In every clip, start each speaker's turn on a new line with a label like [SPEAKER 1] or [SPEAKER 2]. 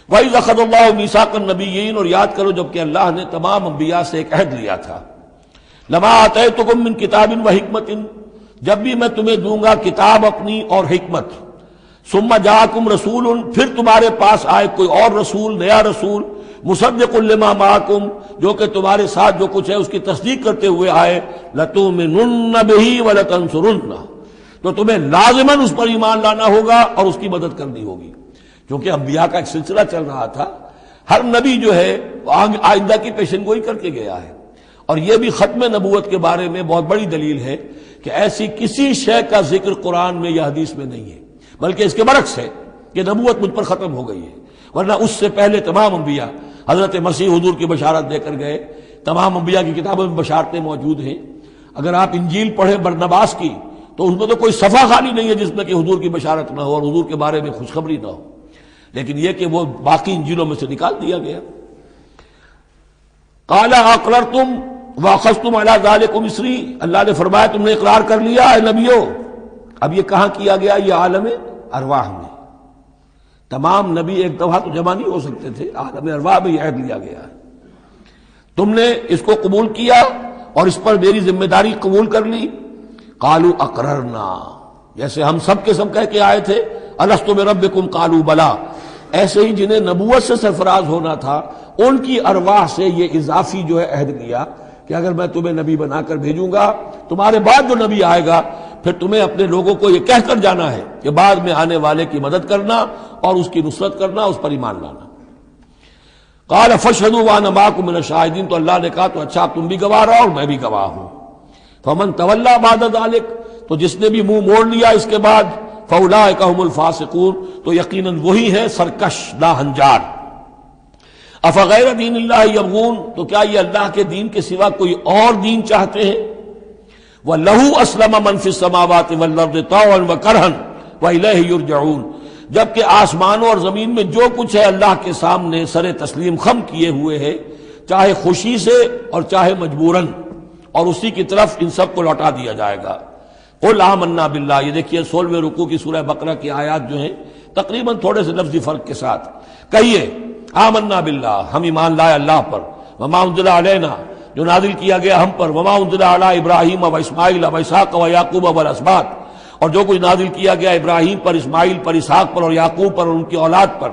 [SPEAKER 1] وَإِذْ أَخَذَ اللَّهُ مِيثَاقَ النَّبِيِّينَ، اور یاد کرو جب کہ اللہ نے تمام انبیاء سے ایک عہد لیا تھا، لَمَا آتَيْتُكُم مِّن كِتَابٍ وَحِكْمَةٍ، جب بھی میں تمہیں دوں گا کتاب اپنی اور حکمت، ثُمَّ جَاءَكُمْ رَسُولٌ، پھر تمہارے پاس آئے کوئی اور رسول، نیا رسول، مُصَدِّقٌ لِّمَا مَعَكُمْ، جو کہ تمہارے ساتھ جو کچھ ہے اس کی تصدیق کرتے ہوئے آئے، لَتُؤْمِنُنَّ بِهِ وَلَتَنصُرُنَّهُ، تو تمہیں لازماً اس پر ایمان لانا ہوگا اور اس کی مدد کرنی ہوگی، کیونکہ انبیاء کا ایک سلسلہ چل رہا تھا، ہر نبی جو ہے آئندہ کی پیشن گوئی کر کے گیا ہے، اور یہ بھی ختم نبوت کے بارے میں بہت بڑی دلیل ہے کہ ایسی کسی شے کا ذکر قرآن میں یا حدیث میں نہیں ہے، بلکہ اس کے برعکس ہے کہ نبوت مجھ پر ختم ہو گئی ہے، ورنہ اس سے پہلے تمام انبیاء حضرت مسیح حضور کی بشارت دے کر گئے، تمام انبیاء کی کتابوں میں بشارتیں موجود ہیں۔ اگر آپ انجیل پڑھیں برنباس کی تو اس میں تو کوئی صفحہ خالی نہیں ہے جس میں کہ حضور کی بشارت نہ ہو اور حضور کے بارے میں خوشخبری نہ ہو، لیکن یہ کہ وہ باقی انجیلوں میں سے نکال دیا گیا۔ قال اقررتم واخذتم علی ذلکم اسری، اللہ نے فرمایا تم نے اقرار کر لیا اے نبیوں۔ اب یہ کہاں کیا گیا؟ یہ عالم ارواح میں، تمام نبی ایک دفعہ تو جمع نہیں ہو سکتے تھے، عالم ارواح میں یہ عہد لیا گیا ہے، تم نے اس کو قبول کیا اور اس پر میری ذمہ داری قبول کر لی۔ قالوا اقررنا، جیسے ہم سب کے سب کہہ کے آئے تھے الست بربکم قالوا بلا، ایسے ہی جنہیں نبوت سے سرفراز ہونا تھا ان کی ارواح سے یہ اضافی جو ہے عہد لیا کہ اگر میں تمہیں نبی بنا کر بھیجوں گا، تمہارے بعد جو نبی آئے گا پھر تمہیں اپنے لوگوں کو یہ کہہ کر جانا ہے کہ بعد میں آنے والے کی مدد کرنا اور اس کی نصرت کرنا، اس پر ایمان لانا۔ قال فاشهدوا وانا معكم من الشاهدين، تو اللہ نے کہا تو اچھا تم بھی گواہ رہو اور میں بھی گواہ ہوں۔ فمن تولى بعد ذلك، تو جس نے بھی منہ موڑ لیا اس کے بعد، فاولئک هم الفاسقون، تو یقیناً وہی ہے سرکش لاہنجار۔ افغیر دین اللہ یبغون، تو کیا یہ اللہ کے دین کے سوا کوئی اور دین چاہتے ہیں؟ وَلَهُ أَسْلَمَ مَنْ فِي السَّمَاوَاتِ وَالْأَرْضِ طَوْعًا وَكَرْهًا وَإِلَيْهِ يُرْجَعُونَ، جبکہ آسمانوں اور زمین میں جو کچھ ہے اللہ کے سامنے سر تسلیم خم کیے ہوئے ہے، چاہے خوشی سے اور چاہے مجبوراً، اور اسی کی طرف ان سب کو لوٹا دیا جائے گا۔ قُلْ آمَنَّا بِاللَّهِ، یہ دیکھیے 16ویں رکوع کی سورہ بقرہ کی آیات جو ہیں تقریباً تھوڑے سے لفظی فرق کے ساتھ، کہیے آمنا باللہ، ہم ایمان لائے اللہ پر، وما انزل علینا، جو نازل کیا گیا ہم پر، وما انزل علی ابراہیم و اسماعیل و اسحاق و یعقوب والاسباط، اور جو کچھ نازل کیا گیا ابراہیم پر، اسماعیل پر، اسحاق پر اور یعقوب پر اور ان کی اولاد پر،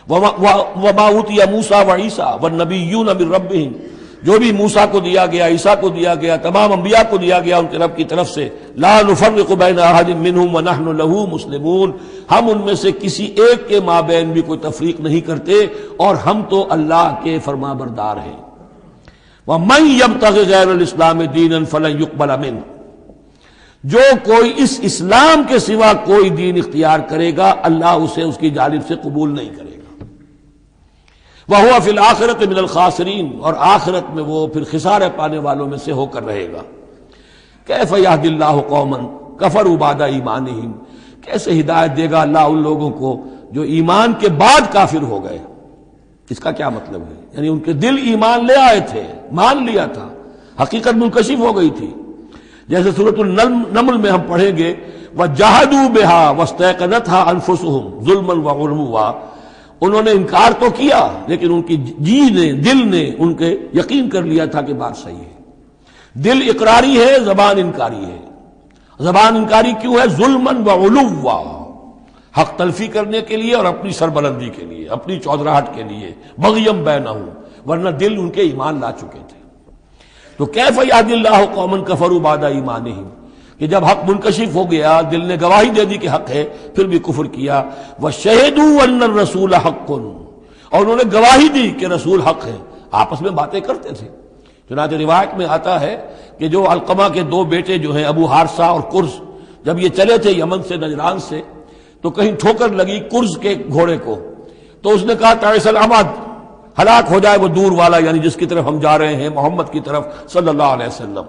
[SPEAKER 1] وما اوتی موسیٰ و عیسیٰ والنبیون من ربہم، جو بھی موسیٰ کو دیا گیا، عیسیٰ کو دیا گیا، تمام انبیاء کو دیا گیا ان کے رب کی طرف سے، لا نفرق بین احد منہم ونحن لہ مسلمون، ہم ان میں سے کسی ایک کے مابین بھی کوئی تفریق نہیں کرتے اور ہم تو اللہ کے فرما بردار ہیں۔ وَمَن يَبْتَغِ غَيْرَ الْإِسْلَامِ دِينًا فَلَن يُقْبَلَ مِنْهُ، جو کوئی اس اسلام کے سوا کوئی دین اختیار کرے گا اللہ اسے اس کی جانب سے قبول نہیں کرے گا۔ وَهُوَ فِي الْآخِرَةِ مِنَ الْخَاسِرِينَ، اور آخرت میں وہ پھر خسارے پانے والوں میں سے ہو کر رہے گا۔ كَيْفَ يَهْدِي اللَّهُ قَوْمًا كَفَرُوا بَعْدَ إِيمَانِهِمْ، کیسے ہدایت دے گا اللہ ان لوگوں کو جو ایمان کے بعد کافر ہو گئے۔ اس کا کیا مطلب ہے؟ یعنی ان کے دل ایمان لے آئے تھے، مان لیا تھا، حقیقت منکشف ہو گئی تھی، جیسے سورۃ النمل میں ہم پڑھیں گے وَجَحَدُوا بِهَا وَاسْتَيْقَنَتْهَا أَنفُسُهُمْ ظُلْمًا وَعُلُوًّا، انہوں نے انکار تو کیا لیکن ان کی جی نے، دل نے ان کے یقین کر لیا تھا کہ بات صحیح ہے۔ دل اقراری ہے، زبان انکاری ہے۔ زبان انکاری کیوں ہے؟ ظلمًا وعلوا، حق تلفی کرنے کے لیے اور اپنی سربلندی کے لیے، اپنی چودراہٹ کے لیے، بغیم بینہم، ورنہ دل ان کے ایمان لا چکے تھے۔ تو کیف یہدی اللہ قوما کفروا بعد ایمانہم، کہ جب حق منکشف ہو گیا، دل نے گواہی دے دی کہ حق ہے، پھر بھی کفر کیا۔ وَشَهِدُوا أَنَّ الرَّسُولَ حَقٌّ، اور انہوں نے گواہی دی کہ رسول حق ہے، آپس میں باتیں کرتے تھے۔ چنانچہ روایت میں آتا ہے کہ جو علقمہ کے دو بیٹے جو ہیں ابو حارثہ اور کرز، جب یہ چلے تھے یمن سے، نجران سے، تو کہیں ٹھوکر لگی کرز کے گھوڑے کو، تو اس نے کہا تعیس العمد، ہلاک ہو جائے وہ دور والا، یعنی جس کی طرف ہم جا رہے ہیں، محمد کی طرف صلی اللہ علیہ وسلم۔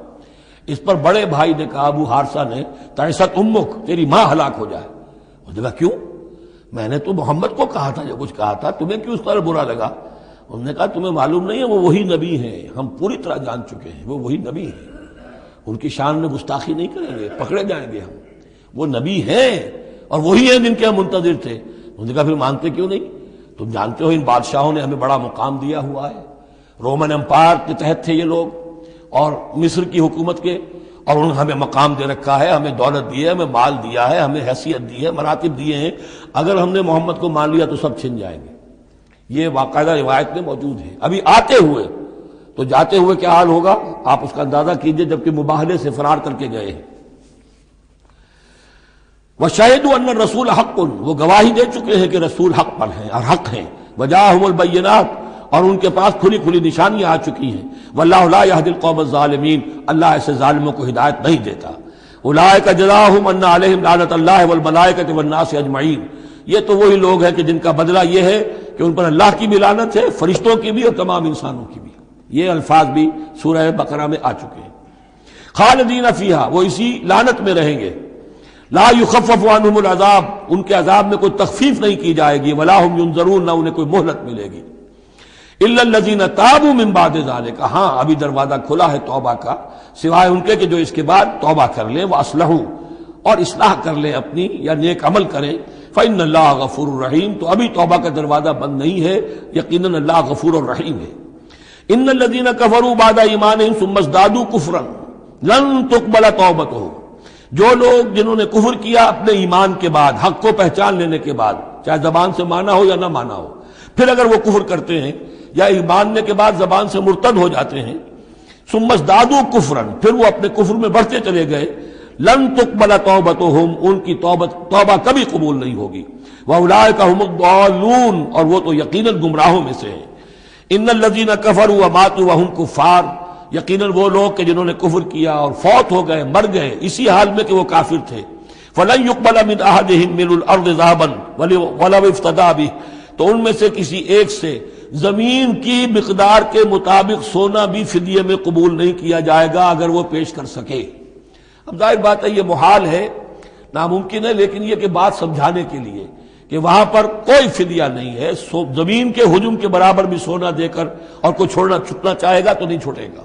[SPEAKER 1] اس پر بڑے بھائی نے کہا، ابو حارثہ نے، تعیست امک، تیری ماں ہلاک ہو جائے۔ اس نے کہا کیوں؟ میں نے تو محمد کو کہا تھا جو کچھ کہا تھا، تمہیں کیوں اس طرح برا لگا؟ انہوں نے کہا تمہیں معلوم نہیں ہے وہ وہی نبی ہیں، ہم پوری طرح جان چکے ہیں وہ وہی نبی ہیں، ان کی شان میں گستاخی نہیں کریں گے، پکڑے جائیں گے ہم، وہ نبی ہیں اور وہی ہیں جن کے ہم منتظر تھے۔ انہوں نے کہا پھر مانتے کیوں نہیں؟ تم جانتے ہو ان بادشاہوں نے ہمیں بڑا مقام دیا ہوا ہے، رومن امپائر کے تحت تھے یہ لوگ اور مصر کی حکومت کے، اور انہوں نے ہمیں مقام دے رکھا ہے، ہمیں دولت دی ہے، ہمیں مال دیا ہے، ہمیں حیثیت دی ہے، مراتب دیے ہیں، اگر ہم نے محمد کو مان لیا تو سب چھن جائیں گے۔ یہ باقاعدہ روایت میں موجود ہے۔ ابھی آتے ہوئے تو جاتے ہوئے کیا حال ہوگا آپ اس کا اندازہ کیجئے، جبکہ مباہلے سے فرار کر کے گئے ہیں۔ وَشَهِدُوا أَنَّ الرَّسُولَ حَقٌّ، وہ گواہی دے چکے ہیں کہ رسول حق پر ہیں اور حق ہیں۔ وَجَاءَهُمُ الْبَيِّنَاتُ، اور ان کے پاس کھلی کھلی نشانیاں آ چکی ہیں۔ وَاللَّهُ لَا يَهْدِي الْقَوْمَ الظَّالِمِينَ، اللہ ایسے ظالموں کو ہدایت نہیں دیتا۔ أُولَٰئِكَ جَزَاؤُهُمْ أَنَّ عَلَيْهِمْ لَعْنَةَ اللَّهِ وَالْمَلَائِكَةِ وَالنَّاسِ أَجْمَعِينَ، یہ تو وہی لوگ ہیں کہ جن کا بدلہ یہ ہے کہ ان پر اللہ کی بھی لعنت ہے، فرشتوں کی بھی اور تمام انسانوں کی بھی۔ یہ الفاظ بھی سورہ بقرہ میں آ چکے ہیں۔ خالدین فیہا، وہ اسی لعنت میں رہیں گے۔ لا یخفف عنہم العذاب، ان کے عذاب میں کوئی تخفیف نہیں کی جائے گی۔ ولا ہم ینظرون، نہ انہیں کوئی مہلت ملے گی۔ الا الذین تابوا من بعد ذلک، ہاں ابھی دروازہ کھلا ہے توبہ کا، سوائے ان کے کہ جو اس کے بعد توبہ کر لیں، واصلحوا، اور اصلاح کر لیں اپنی یا نیک عمل کریں۔ فإن اللہ غفور الرحیم، تو ابھی توبہ کا دروازہ بند نہیں ہے، یقیناً اللہ غفور الرحیم ہے۔ ان الذین کفروا بعد ایمانہم ثم ازدادوا کفرا لن تقبل توبتہم، جو لوگ جنہوں نے کفر کیا اپنے ایمان کے بعد، حق کو پہچان لینے کے بعد، چاہے زبان سے مانا ہو یا نہ مانا ہو، پھر اگر وہ کفر کرتے ہیں یا ماننے کے بعد زبان سے مرتد ہو جاتے ہیں، ثم ازدادوا کفرا، پھر وہ اپنے کفر میں بڑھتے چلے گئے، لن تقبل توبتہم، ان کی توبہ کبھی قبول نہیں ہوگی۔ واولئک هم الضالون، اور وہ تو یقیناً گمراہوں میں سے ہیں۔ ان الذین کفروا وماتوا وهم کفار، یقیناً وہ لوگ کہ جنہوں نے کفر کیا اور فوت ہو گئے، مر گئے اسی حال میں کہ وہ کافر تھے، فلن يقبل من احدهم ملء الارض ذهبا ولو افتدى به، تو ان میں سے کسی ایک سے زمین کی مقدار کے مطابق سونا بھی فدیے میں قبول نہیں کیا جائے گا اگر وہ پیش کر سکے۔ اب ظاہر بات ہے یہ محال ہے، ناممکن ہے، لیکن یہ کہ بات سمجھانے کے لیے کہ وہاں پر کوئی فدیہ نہیں ہے، زمین کے حجم کے برابر بھی سونا دے کر اور کوئی چھوٹنا چاہے گا تو نہیں چھوٹے گا۔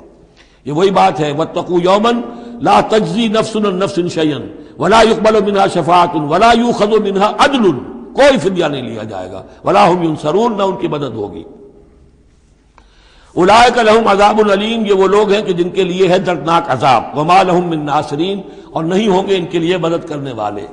[SPEAKER 1] یہ وہی بات ہے، واتقوا یوما لا تجزی نفس عن نفس شیئا ولا يقبل منها شفاعۃ ولا یؤخذ منها عدل، کوئی فدیہ نہیں لیا جائے گا، ولا هم ینصرون، نہ ان کی مدد ہوگی۔ اولئک لهم عذاب علیم، یہ وہ لوگ ہیں کہ جن کے لیے ہے دردناک عذاب، وما لهم من ناصرین، اور نہیں ہوں گے ان کے لیے مدد کرنے والے۔